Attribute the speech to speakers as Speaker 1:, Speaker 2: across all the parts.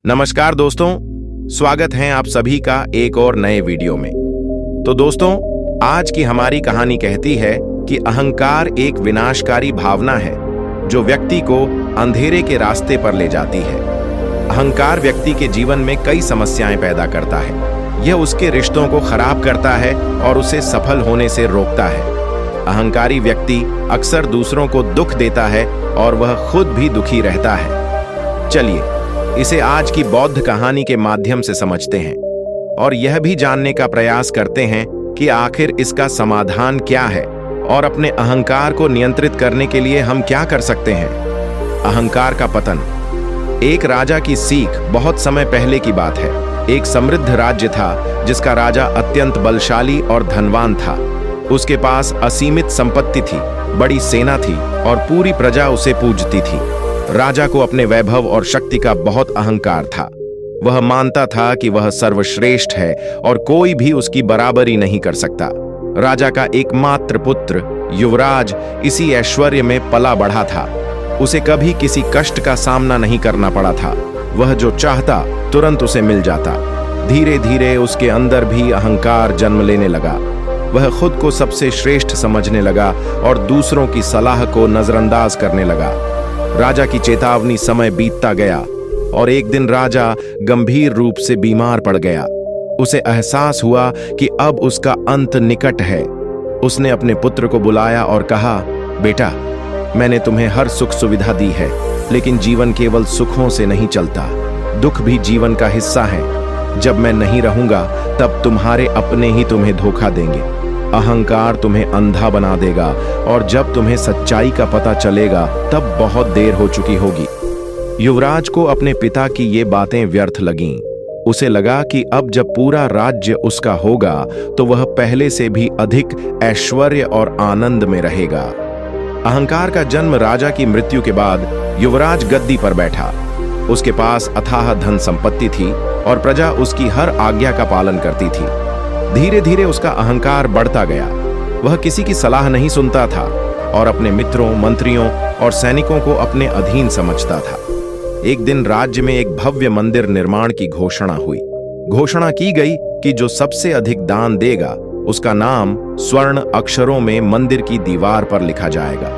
Speaker 1: नमस्कार दोस्तों, स्वागत है आप सभी का एक और नए वीडियो में। तो दोस्तों, आज की हमारी कहानी कहती है कि अहंकार एक विनाशकारी भावना है जो व्यक्ति को अंधेरे के रास्ते पर ले जाती है। अहंकार व्यक्ति के जीवन में कई समस्याएं पैदा करता है। यह उसके रिश्तों को खराब करता है और उसे सफल होने से रोकता है। अहंकारी व्यक्ति अक्सर दूसरों को दुख देता है और वह खुद भी दुखी रहता है। चलिए इसे आज की बौद्ध कहानी के माध्यम से समझते हैं और यह भी जानने का प्रयास करते हैं कि आखिर इसका समाधान क्या है और अपने अहंकार को नियंत्रित करने के लिए हम क्या कर सकते हैं। अहंकार का पतन। एक राजा की सीख बहुत समय पहले की बात है। एक समृद्ध राज्य था जिसका राजा अत्यंत बलशाली और धनवान था। उसके पास असीमित संपत्ति थी, बड़ी सेना थी और पूरी प्रजा उसे पूजती थी। राजा को अपने वैभव और शक्ति का बहुत अहंकार था। वह मानता था कि वह सर्वश्रेष्ठ है और कोई भी उसकी बराबरी नहीं कर सकता। राजा का एकमात्र पुत्र युवराज इसी ऐश्वर्य में पला बढ़ा था। उसे कभी किसी कष्ट का सामना नहीं करना पड़ा था। वह जो चाहता तुरंत उसे मिल जाता। धीरे धीरे उसके अंदर भी अहंकार जन्म लेने लगा। वह खुद को सबसे श्रेष्ठ समझने लगा और दूसरों की सलाह को नजरअंदाज करने लगा। राजा की चेतावनी समय बीतता गया और एक दिन राजा गंभीर रूप से बीमार पड़ गया। उसे एहसास हुआ कि अब उसका अंत निकट है। उसने अपने पुत्र को बुलाया और कहा, बेटा, मैंने तुम्हें हर सुख सुविधा दी है, लेकिन जीवन केवल सुखों से नहीं चलता। दुख भी जीवन का हिस्सा है। जब मैं नहीं रहूंगा तब तुम्हारे अपने ही तुम्हें धोखा देंगे। अहंकार तुम्हें अंधा बना देगा और जब तुम्हें सच्चाई का पता चलेगा तब बहुत देर हो चुकी होगी। युवराज को अपने पिता की ये बातें व्यर्थ लगीं। उसे लगा कि अब जब पूरा राज्य उसका होगा तो वह पहले से भी अधिक ऐश्वर्य और आनंद में रहेगा। अहंकार का जन्म राजा की मृत्यु के बाद युवराज गद्दी पर बैठा। उसके पास अथाह धन संपत्ति थी और प्रजा उसकी हर आज्ञा का पालन करती थी। धीरे धीरे उसका अहंकार बढ़ता गया। वह किसी की सलाह नहीं सुनता था और अपने मित्रों, मंत्रियों और सैनिकों को अपने अधीन समझता था। एक दिन राज्य में एक भव्य मंदिर निर्माण की घोषणा हुई। घोषणा की गई कि जो सबसे अधिक दान देगा उसका नाम स्वर्ण अक्षरों में मंदिर की दीवार पर लिखा जाएगा।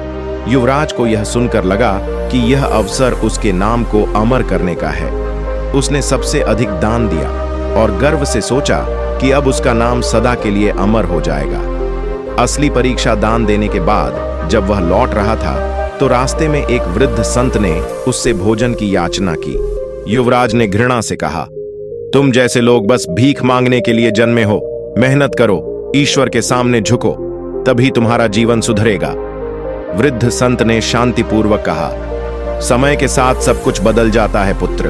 Speaker 1: युवराज को यह सुनकर लगा कि यह अवसर उसके नाम को अमर करने का है। उसने सबसे अधिक दान दिया और गर्व से सोचा कि अब उसका नाम सदा के लिए अमर हो जाएगा। असली परीक्षा दान देने के बाद जब वह लौट रहा था तो रास्ते में एक वृद्ध संत ने उससे भोजन की याचना की। युवराज ने घृणा से कहा, तुम जैसे लोग बस भीख मांगने के लिए जन्मे हो। मेहनत करो, ईश्वर के सामने झुको, तभी तुम्हारा जीवन सुधरेगा। वृद्ध संत ने शांतिपूर्वक कहा, समय के साथ सब कुछ बदल जाता है पुत्र।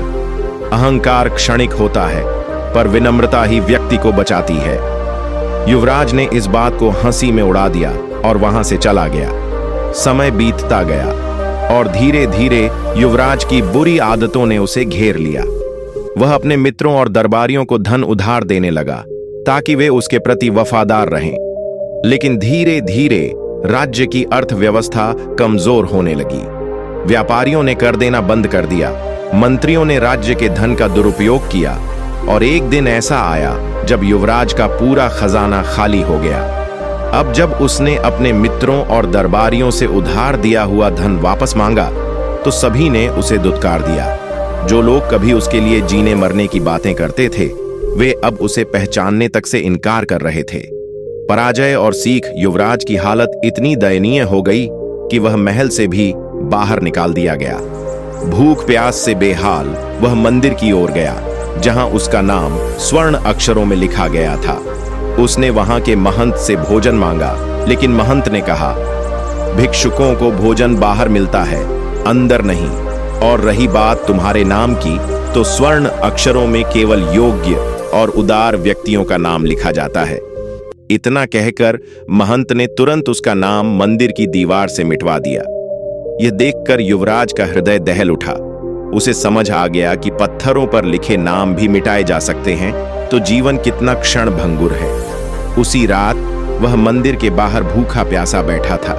Speaker 1: अहंकार क्षणिक होता है पर विनम्रता ही व्यक्ति को बचाती है। युवराज ने इस बात को हंसी में उड़ा दिया और वहां से चला गया। समय बीतता गया और धीरे धीरे युवराज की बुरी आदतों ने उसे घेर लिया। वह अपने मित्रों और दरबारियों को धन उधार देने लगा ताकि वे उसके प्रति वफादार रहें। लेकिन धीरे धीरे राज्य की अर्थव्यवस्था कमजोर होने लगी। व्यापारियों ने कर देना बंद कर दिया। मंत्रियों ने राज्य के धन का दुरुपयोग किया और एक दिन ऐसा आया जब युवराज का पूरा खजाना खाली हो गया। अब जब उसने अपने मित्रों और दरबारियों से उधार दिया हुआ धन वापस मांगा तो सभी ने उसे दुत्कार दिया। जो लोग कभी उसके लिए जीने मरने की बातें करते थे वे अब उसे पहचानने तक से इनकार कर रहे थे। पराजय और सीख युवराज की हालत इतनी दयनीय हो गई कि वह महल से भी बाहर निकाल दिया गया। भूख प्यास से बेहाल वह मंदिर की ओर गया जहां उसका नाम स्वर्ण अक्षरों में लिखा गया था। उसने वहां के महंत से भोजन मांगा, लेकिन महंत ने कहा, भिक्षुकों को भोजन बाहर मिलता है, अंदर नहीं। और रही बात तुम्हारे नाम की तो स्वर्ण अक्षरों में केवल योग्य और उदार व्यक्तियों का नाम लिखा जाता है। इतना कहकर महंत ने तुरंत उसका नाम मंदिर की दीवार से मिटवा दिया। यह देखकर युवराज का हृदय दहल उठा। उसे समझ आ गया कि पत्थरों पर लिखे नाम भी मिटाए जा सकते हैं तो जीवन कितना क्षण भंगुर है। उसी रात वह मंदिर के बाहर भूखा प्यासा बैठा था।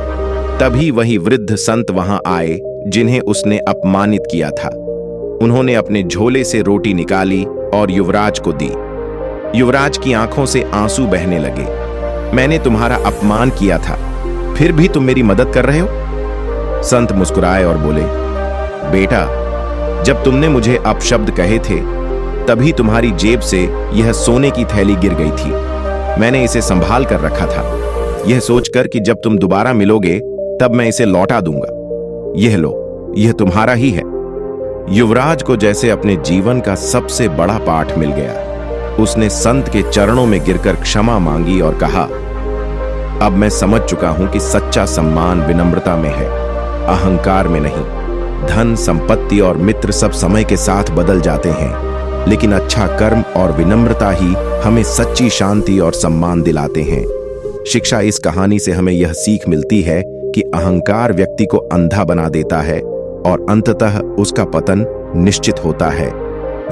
Speaker 1: तभी वही वृद्ध संत वहां आए जिन्हें उसने अपमानित किया था। उन्होंने अपने झोले से रोटी निकाली और युवराज को दी। युवराज की आंखों से आंसू बहने लगे। मैंने तुम्हारा अपमान किया था, फिर भी तुम मेरी मदद कर रहे हो? संत मुस्कुराए और बोले, बेटा, जब तुमने मुझे अपशब्द कहे थे तभी तुम्हारी जेब से यह सोने की थैली गिर गई थी। मैंने इसे संभाल कर रखा था, यह सोचकर कि जब तुम दोबारा मिलोगे तब मैं इसे लौटा दूंगा। यह लो, यह तुम्हारा ही है। युवराज को जैसे अपने जीवन का सबसे बड़ा पाठ मिल गया। उसने संत के चरणों में गिरकर क्षमा मांगी और कहा, अब मैं समझ चुका हूं कि सच्चा सम्मान विनम्रता में है, अहंकार में नहीं। धन, संपत्ति और मित्र सब समय के साथ बदल जाते हैं, लेकिन अच्छा कर्म और विनम्रता ही हमें सच्ची शांति और सम्मान दिलाते हैं। शिक्षा इस कहानी से हमें यह सीख मिलती है कि अहंकार व्यक्ति को अंधा बना देता है और अंततः उसका पतन निश्चित होता है।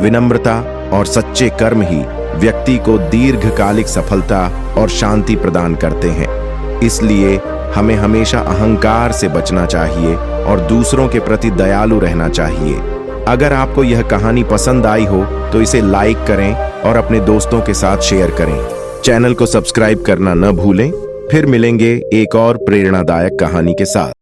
Speaker 1: विनम्रता और सच्चे कर्म ही व्यक्ति को दीर्घकालिक सफलता और शांति प्रदान करते हैं। इसलिए हमें हमेशा अहंकार से बचना चाहिए और दूसरों के प्रति दयालु रहना चाहिए। अगर आपको यह कहानी पसंद आई हो तो इसे लाइक करें और अपने दोस्तों के साथ शेयर करें। चैनल को सब्सक्राइब करना न भूलें। फिर मिलेंगे एक और प्रेरणादायक कहानी के साथ।